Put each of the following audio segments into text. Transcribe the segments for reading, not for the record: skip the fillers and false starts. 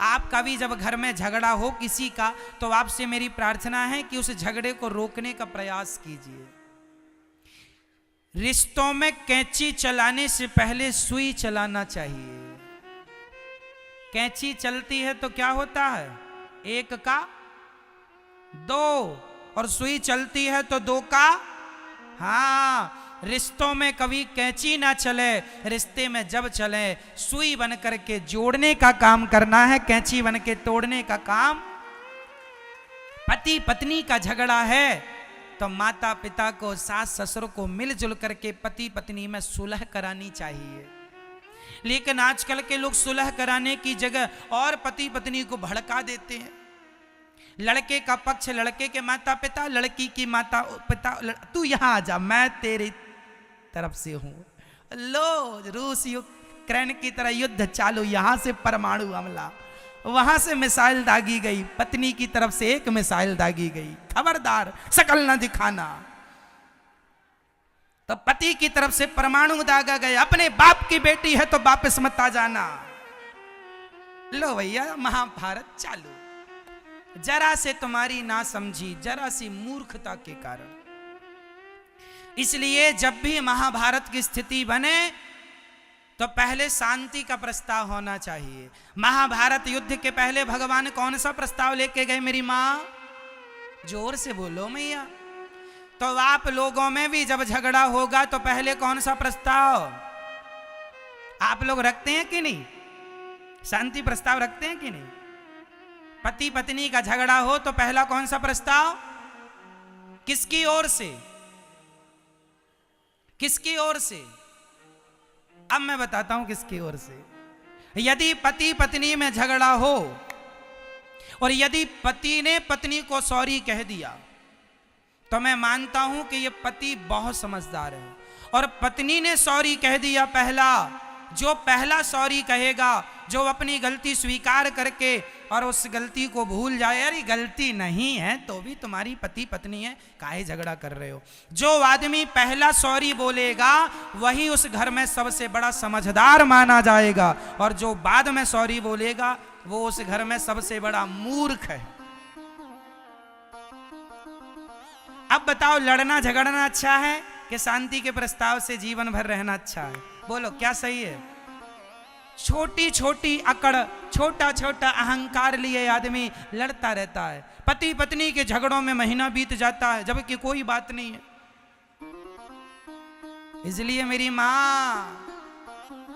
आपका भी जब घर में झगड़ा हो किसी का, तो आपसे मेरी प्रार्थना है कि उस झगड़े को रोकने का प्रयास कीजिए। रिश्तों में कैंची चलाने से पहले सुई चलाना चाहिए। कैंची चलती है तो क्या होता है, एक का दो, और सुई चलती है तो दो का हाँ। रिश्तों में कभी कैंची ना चले, रिश्ते में जब चले सुई बन करके जोड़ने का काम करना है, कैंची बन के तोड़ने का काम। पति पत्नी का झगड़ा है तो माता पिता को, सास ससुर को मिलजुल करके पति पत्नी में सुलह करानी चाहिए। लेकिन आजकल के लोग सुलह कराने की जगह और पति पत्नी को भड़का देते हैं। लड़के का पक्ष लड़के के माता पिता, लड़की की माता पिता, तू यहां आ जा, मैं तेरी तरफ से हूं। लो, रूस यूक्रेन की तरह युद्ध चालू, यहां से परमाणु हमला, वहां से मिसाइल दागी गई, पत्नी की तरफ से एक मिसाइल दागी गई, खबरदार शकल न दिखाना। तो पति की तरफ से परमाणु दागा गया, अपने बाप की बेटी है तो वापस मत आ जाना। लो भैया, महाभारत चालू। जरा से तुम्हारी ना समझी, जरा सी मूर्खता के कारण। इसलिए जब भी महाभारत की स्थिति बने तो पहले शांति का प्रस्ताव होना चाहिए। महाभारत युद्ध के पहले भगवान कौन सा प्रस्ताव लेके गए मेरी मां? जोर से बोलो मैया। तो आप लोगों में भी जब झगड़ा होगा तो पहले कौन सा प्रस्ताव आप लोग रखते हैं कि नहीं? शांति प्रस्ताव रखते हैं कि नहीं? पति पत्नी का झगड़ा हो तो पहला कौन सा प्रस्ताव? किसकी ओर से? किसकी ओर से? अब मैं बताता हूं किसकी ओर से। यदि पति पत्नी में झगड़ा हो और यदि पति ने पत्नी को सॉरी कह दिया तो मैं मानता हूं कि यह पति बहुत समझदार है। और पत्नी ने सॉरी कह दिया पहला, जो पहला सॉरी कहेगा, जो अपनी गलती स्वीकार करके और उस गलती को भूल जाए, अरे गलती नहीं है तो भी तुम्हारी पति पत्नी है, काहे झगड़ा कर रहे हो, जो आदमी पहला सॉरी बोलेगा वही उस घर में सबसे बड़ा समझदार माना जाएगा, और जो बाद में सॉरी बोलेगा वो उस घर में सबसे बड़ा मूर्ख है। अब बताओ, लड़ना झगड़ना अच्छा है कि शांति के प्रस्ताव से जीवन भर रहना अच्छा है? बोलो क्या सही है? छोटी छोटी अकड़, छोटा छोटा अहंकार लिए आदमी लड़ता रहता है। पति पत्नी के झगड़ों में महीना बीत जाता है जबकि कोई बात नहीं है। इसलिए मेरी मां,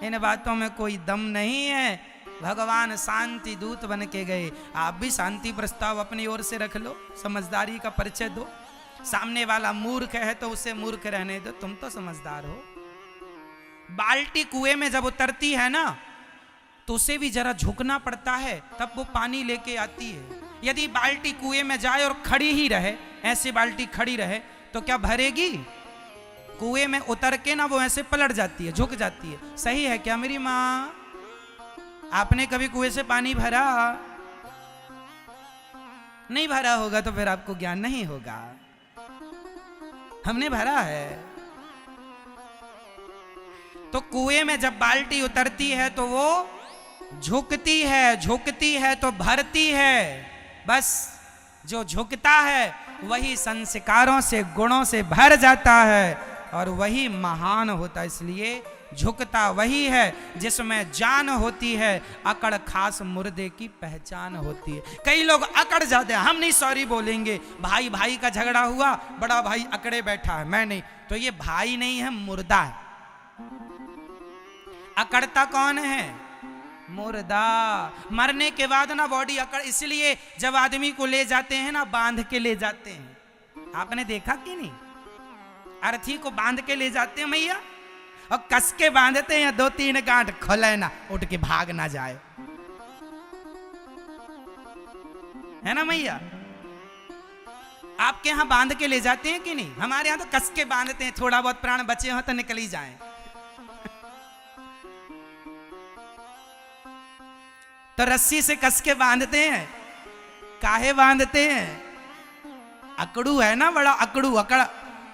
इन बातों में कोई दम नहीं है। भगवान शांति दूत बन के गए। आप भी शांति प्रस्ताव अपनी ओर से रख लो, समझदारी का परिचय दो। सामने वाला मूर्ख है तो उसे मूर्ख रहने दो, तुम तो समझदार हो। बाल्टी कुएं में जब उतरती है ना तो उसे भी जरा झुकना पड़ता है, तब वो पानी लेके आती है। यदि बाल्टी कुएं में जाए और खड़ी ही रहे, ऐसे बाल्टी खड़ी रहे, तो क्या भरेगी? कुएं में उतर के ना वो ऐसे पलट जाती है, झुक जाती है। सही है क्या मेरी मां? आपने कभी कुएं से पानी भरा? नहीं भरा होगा तो फिर आपको ज्ञान नहीं होगा। हमने भरा है। तो कुएं में जब बाल्टी उतरती है तो वो झुकती है, झुकती है तो भरती है। बस जो झुकता है वही संस्कारों से, गुणों से भर जाता है और वही महान होता है। इसलिए झुकता वही है जिसमें जान होती है, अकड़ खास मुर्दे की पहचान होती है। कई लोग अकड़ जाते हैं, हम नहीं सॉरी बोलेंगे। भाई भाई का झगड़ा हुआ, बड़ा भाई अकड़े बैठा है, मैं नहीं, तो ये भाई नहीं है, मुर्दा है। अकड़ता कौन है? मुर्दा। मरने के बाद ना बॉडी अकड़, इसलिए जब आदमी को ले जाते हैं ना, बांध के ले जाते हैं। आपने देखा कि नहीं? अर्थी को बांध के ले जाते हैं मैया, और कस के बांधते हैं, 2-3 गांठ खोले ना, उठ के भाग ना जाए, है ना मैया? आपके यहां बांध के ले जाते हैं कि नहीं? हमारे यहां तो कस के बांधते हैं, थोड़ा बहुत प्राण बचे हो तो निकल ही जाए। तो रस्सी से कस के बांधते हैं। काहे बांधते हैं? अकड़ू है ना, बड़ा अकड़ू, अकड़,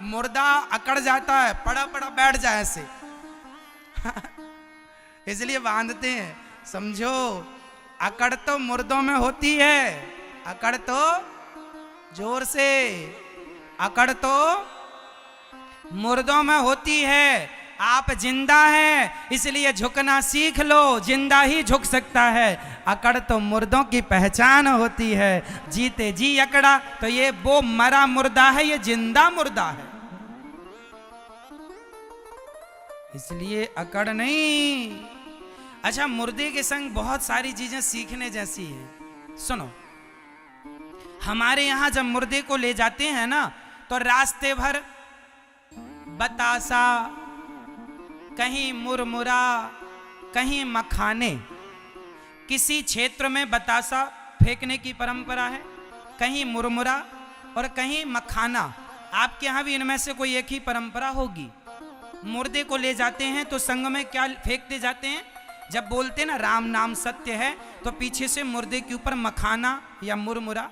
मुर्दा अकड़ जाता है, पड़ा पड़ा बैठ जाए ऐसे इसलिए बांधते हैं। समझो, अकड़ तो मुर्दों में होती है, अकड़ तो जोर से, अकड़ तो मुर्दों में होती है। आप जिंदा हैं इसलिए झुकना सीख लो, जिंदा ही झुक सकता है। अकड़ तो मुर्दों की पहचान होती है, जीते जी अकड़ा तो ये वो मरा मुर्दा है, ये जिंदा मुर्दा है। इसलिए अकड़ नहीं। अच्छा, मुर्दे के संग बहुत सारी चीजें सीखने जैसी है। सुनो, हमारे यहां जब मुर्दे को ले जाते हैं ना तो रास्ते भर बतासा, कहीं मुरमुरा, कहीं मखाने। किसी क्षेत्र में बतासा फेंकने की परंपरा है, कहीं मुरमुरा और कहीं मखाना। आपके यहां भी इनमें से कोई एक ही परंपरा होगी। मुर्दे को ले जाते हैं तो संग में क्या फेंकते जाते हैं? जब बोलते ना राम नाम सत्य है तो पीछे से मुर्दे के ऊपर मखाना या मुरमुरा,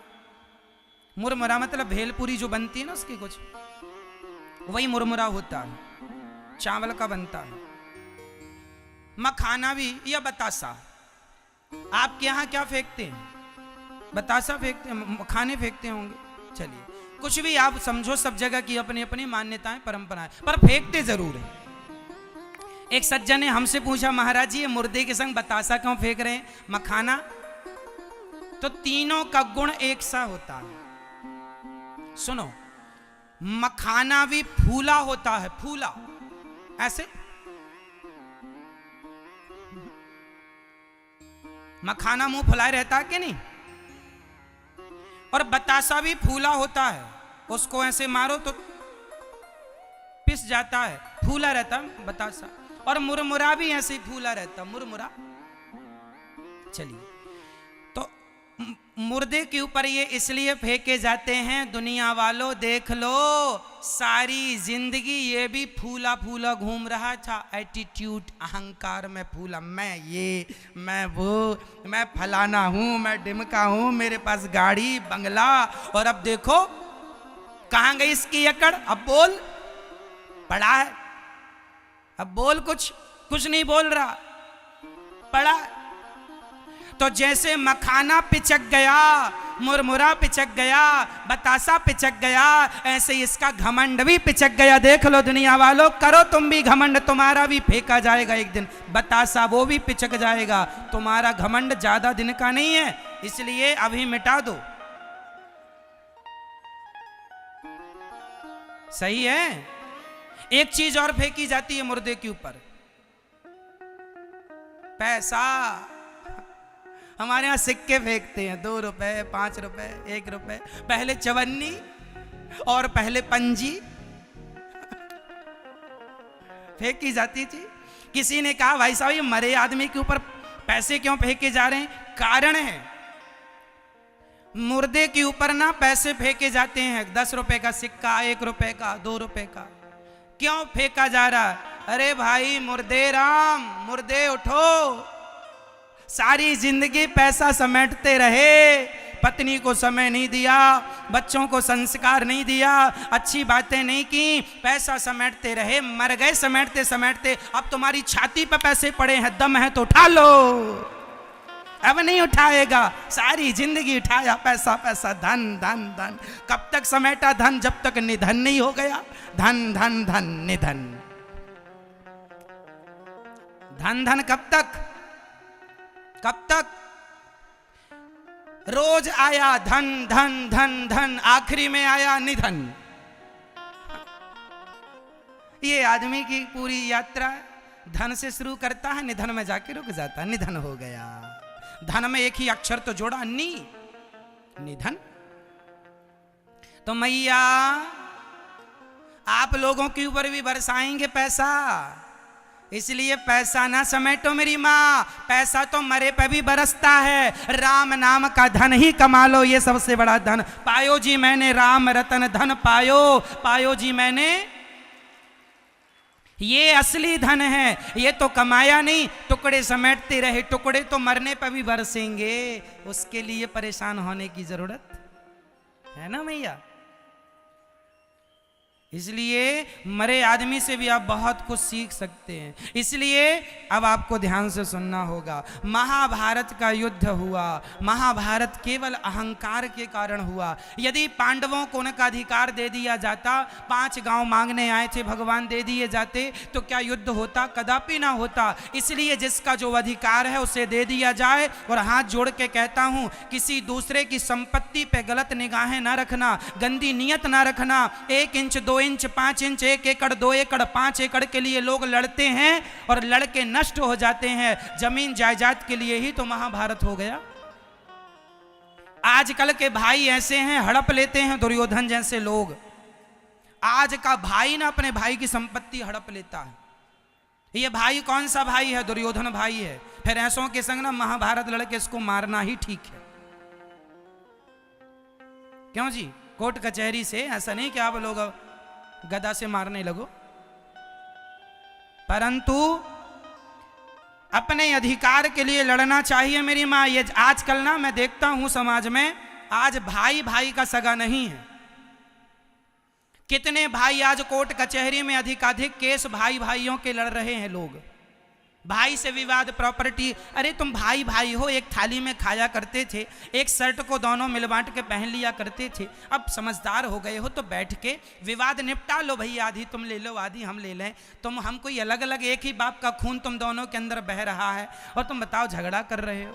मुरमुरा मतलब भेलपुरी जो बनती है ना उसकी कुछ, वही मुरमुरा होता है, चावल का बनता है। मखाना भी या बतासा। आपके यहां क्या फेंकते हैं? बतासा फेंकते हैं, मखाने फेंकते होंगे। चलिए, कुछ भी आप समझो, सब जगह की अपनी अपनी मान्यताएं परंपराएं, पर फेंकते जरूर है। एक सज्जन ने हमसे पूछा, महाराज जी ये मुर्दे के संग बतासा क्यों फेंक रहे हैं, मखाना? तो तीनों का गुण एक सा होता है। सुनो, मखाना भी फूला होता है, फूला ऐसे। मखाना मुंह फुलाए रहता है कि नहीं? और बतासा भी फूला होता है, उसको ऐसे मारो तो पिस जाता है, फूला रहता है बतासा। और मुरमुरा भी ऐसे फूला रहता, मुरमुरा। चलिए, तो मुर्दे के ऊपर ये इसलिए फेंके जाते हैं, दुनिया वालों देख लो, सारी जिंदगी ये भी फूला फूला घूम रहा था। एटीट्यूड, अहंकार में फूला, मैं ये, मैं वो, मैं फलाना हूं, मैं डिमका हूं, मेरे पास गाड़ी बंगला। और अब देखो कहां गई इसकी अकड़। अब बोल, पड़ा है, अब बोल, कुछ नहीं बोल रहा, पड़ा। तो जैसे मखाना पिचक गया, मुरमुरा पिचक गया, बतासा पिचक गया, ऐसे इसका घमंड भी पिचक गया। देख लो दुनिया वालों, करो तुम भी घमंड, तुम्हारा भी फेंका जाएगा एक दिन। बतासा वो भी पिचक जाएगा। तुम्हारा घमंड ज्यादा दिन का नहीं है, इसलिए अभी मिटा दो। सही है। एक चीज और फेंकी जाती है मुर्दे के ऊपर, पैसा। हमारे यहां सिक्के फेंकते हैं, 2 रुपए, 5 रुपए, 1 रुपए। पहले चवन्नी और पहले पंजी फेंकी जाती थी। किसी ने कहा, भाई साहब ये मरे आदमी के ऊपर पैसे क्यों फेंके जा रहे हैं? कारण है, मुर्दे के ऊपर ना पैसे फेंके जाते हैं। 10 रुपए का सिक्का, 1 रुपए का, 2 रुपए का। क्यों फेंका जा रहा? अरे भाई मुर्दे राम, मुर्दे उठो। सारी जिंदगी पैसा समेटते रहे, पत्नी को समय नहीं दिया, बच्चों को संस्कार नहीं दिया, अच्छी बातें नहीं की, पैसा समेटते रहे, मर गए समेटते समेटते। अब तुम्हारी छाती पे पैसे पड़े हैं, दम है तो उठा लो। अब नहीं उठाएगा, सारी जिंदगी उठाया पैसा पैसा, धन धन धन। कब तक समेटा धन? जब तक निधन नहीं हो गया। धन धन धन निधन, धन धन कब तक? कब तक? रोज आया धन धन धन धन, आखिरी में आया निधन। ये आदमी की पूरी यात्रा धन से शुरू करता है, निधन में जाके रुक जाता है। निधन हो गया। धन में एक ही अक्षर तो जोड़ा, नी, निधन। तो मैया आप लोगों के ऊपर भी बरसाएंगे पैसा, इसलिए पैसा ना समेटो मेरी माँ। पैसा तो मरे पे भी बरसता है। राम नाम का धन ही कमा लो, ये सबसे बड़ा धन। पायो जी मैंने राम रतन धन पायो, पायो जी मैंने, ये असली धन है। ये तो कमाया नहीं, टुकड़े समेटते रहे। टुकड़े तो मरने पर भी बरसेंगे, उसके लिए परेशान होने की जरूरत है ना मैया? इसलिए मरे आदमी से भी आप बहुत कुछ सीख सकते हैं। इसलिए अब आपको ध्यान से सुनना होगा। महाभारत का युद्ध हुआ, महाभारत केवल अहंकार के कारण हुआ। यदि पांडवों को उनका अधिकार दे दिया जाता, 5 गांव मांगने आए थे भगवान, दे दिए जाते तो क्या युद्ध होता? कदापि ना होता। इसलिए जिसका जो अधिकार है उसे दे दिया जाए। और हाथ जोड़ के कहता हूं, किसी दूसरे की संपत्ति पे गलत निगाहें ना रखना, गंदी नियत ना रखना। 1 इंच 2 इंच 5 इंच 1 एकड़ 2 एकड़ 5 एकड़ के लिए लोग लड़ते हैं और लड़के नष्ट हो जाते हैं। जमीन जायदाद के लिए ही तो महाभारत हो गया। आजकल के भाई ऐसे हैं, हड़प लेते हैं दुर्योधन जैसे लोग। आज का भाई ना अपने भाई की संपत्ति हड़प लेता है। ये भाई कौन सा भाई है? दुर्योधन भाई है। फिर ऐसों के संग ना महाभारत लड़के इसको मारना ही ठीक है। क्यों जी? कोर्ट कचहरी से ऐसा नहीं कि आप लोग गदा से मारने लगो, परंतु अपने अधिकार के लिए लड़ना चाहिए। मेरी माँ, ये आजकल ना मैं देखता हूं समाज में, आज भाई भाई का सगा नहीं है। कितने भाई आज कोर्ट कचहरी में अधिकाधिक केस भाई भाइयों के लड़ रहे हैं लोग। भाई से विवाद, प्रॉपर्टी। अरे तुम भाई भाई हो, एक थाली में खाया करते थे, एक शर्ट को दोनों मिल बांट के पहन लिया करते थे। अब समझदार हो गए हो तो बैठ के विवाद निपटा लो भैया। आधी तुम ले लो, आधी हम ले लें। हम कोई अलग अलग, एक ही बाप का खून तुम दोनों के अंदर बह रहा है और तुम बताओ झगड़ा कर रहे हो।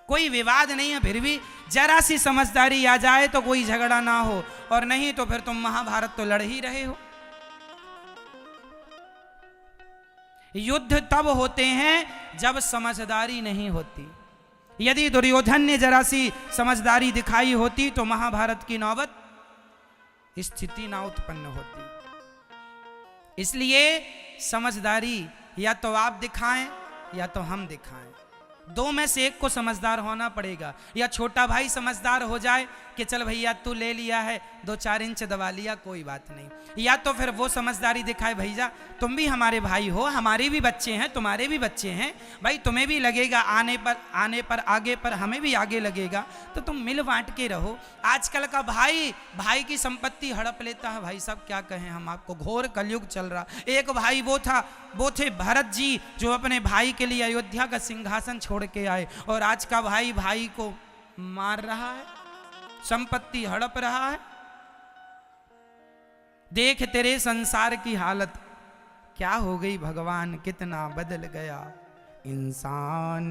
कोई विवाद नहीं है, फिर भी जरा सी समझदारी आ जाए तो कोई झगड़ा ना हो, और नहीं तो फिर तुम महाभारत तो लड़ ही रहे हो। युद्ध तब होते हैं जब समझदारी नहीं होती। यदि दुर्योधन ने जरा सी समझदारी दिखाई होती तो महाभारत की नौबत स्थिति ना उत्पन्न होती। इसलिए समझदारी या तो आप दिखाएं या तो हम दिखाएं, 2 में से एक को समझदार होना पड़ेगा। या छोटा भाई समझदार हो जाए कि चल भैया तू ले लिया है, 2-4 इंच दबा लिया, कोई बात नहीं। या तो फिर वो समझदारी दिखाए, भैया तुम भी हमारे भाई हो, हमारे भी बच्चे हैं, तुम्हारे भी बच्चे हैं, भाई तुम्हें भी लगेगा आने पर आगे पर हमें भी आगे लगेगा, तो तुम मिल बांट के रहो। आजकल का भाई की संपत्ति हड़प लेता है। भाई साहब क्या कहें हम आपको, घोर कलयुग चल रहा। एक भाई वो थे भरत जी, जो अपने भाई के लिए अयोध्या का सिंहासन छोड़ के आए, और आज का भाई को मार रहा है, संपत्ति हड़प रहा है। देख तेरे संसार की हालत क्या हो गई भगवान, कितना बदल गया इंसान।